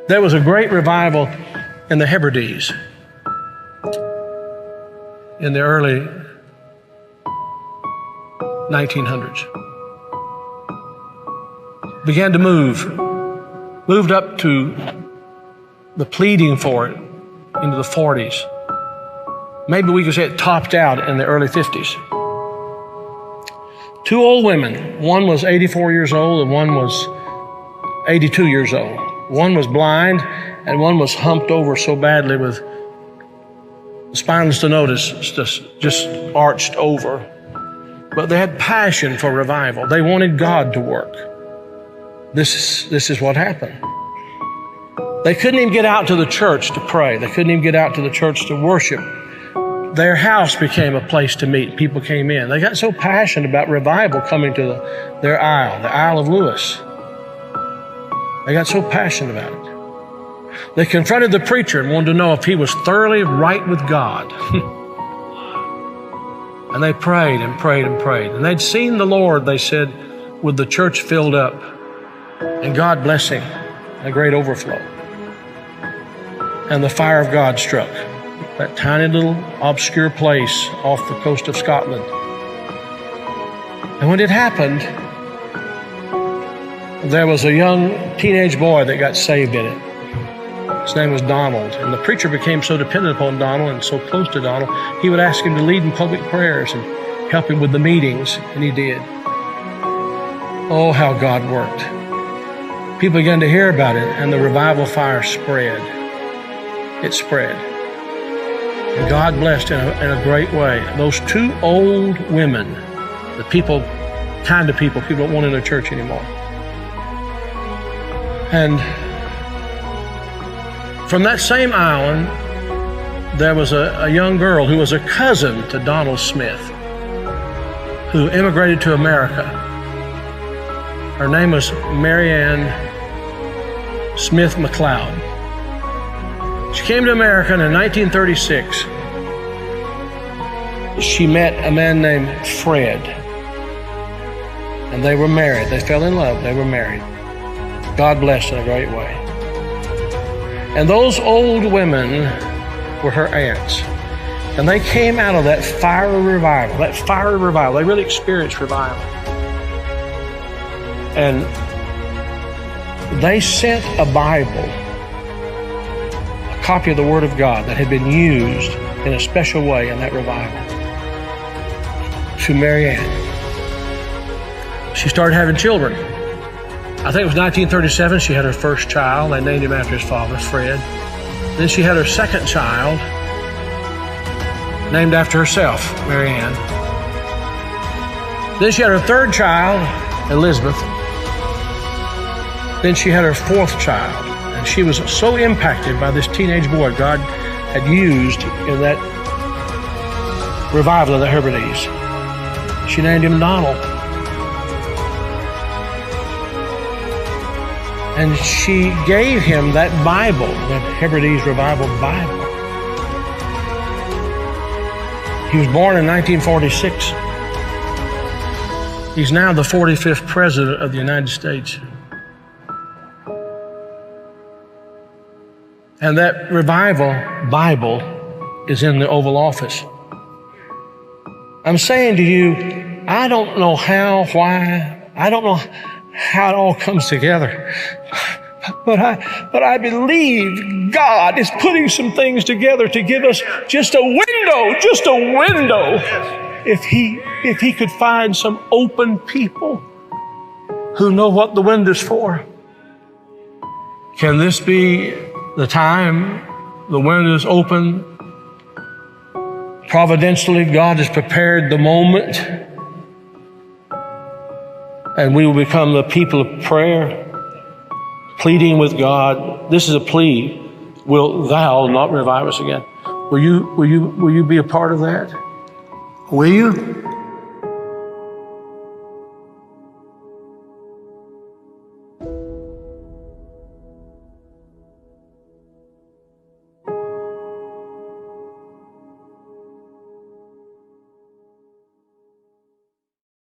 There was a great revival in the Hebrides in the early 1900s. Began to moved up to the pleading for it into the 40s. Maybe we could say it topped out in the early 50s. Two old women, one was 84 years old and one was 82 years old. One was blind and one was humped over so badly with spinal stenosis just arched over. But they had passion for revival. They wanted God to work. This is what happened. They couldn't even get out to the church to pray. They couldn't even get out to the church to worship. Their house became a place to meet. People came in. They got so passionate about revival coming to their Isle, the Isle of Lewis. They got so passionate about it. They confronted the preacher and wanted to know if he was thoroughly right with God. And they prayed and prayed and prayed. And they'd seen the Lord, they said, with the church filled up and God blessing, a great overflow. And the fire of God struck that tiny little obscure place off the coast of Scotland. And when it happened, there was a young teenage boy that got saved in it. His name was Donald. And the preacher became so dependent upon Donald and so close to Donald, he would ask him to lead in public prayers and help him with the meetings, and he did. Oh, how God worked. People began to hear about it, and the revival fire spread. It spread. And God blessed in a great way. Those two old women, the kind of people don't want in their church anymore. And from that same island, there was a young girl who was a cousin to Donald Smith, who immigrated to America. Her name was Marianne Smith McLeod. She came to America, and in 1936, she met a man named Fred. And they were married. They fell in love. They were married. God blessed in a great way. And those old women were her aunts. And they came out of that fiery revival, They really experienced revival. And they sent a Bible, a copy of the Word of God that had been used in a special way in that revival, to Marianne. She started having children. I think it was 1937 she had her first child. They named him after his father, Fred. Then she had her second child, named after herself, Marianne. Then she had her third child, Elizabeth. Then she had her fourth child. And she was so impacted by this teenage boy God had used in that revival of the Hebrides. She named him Donald. And she gave him that Bible, that Hebrides Revival Bible. He was born in 1946. He's now the 45th President of the United States. And that Revival Bible is in the Oval Office. I'm saying to you, I don't know how, why, I don't know how it all comes together. But I believe God is putting some things together to give us just a window. If he could find some open people who know what the window's for. Can this be the time the window's open? Providentially, God has prepared the moment, and we will become the people of prayer, pleading with God. This is a plea. Will thou not revive us again? Will you be a part of that? Will you?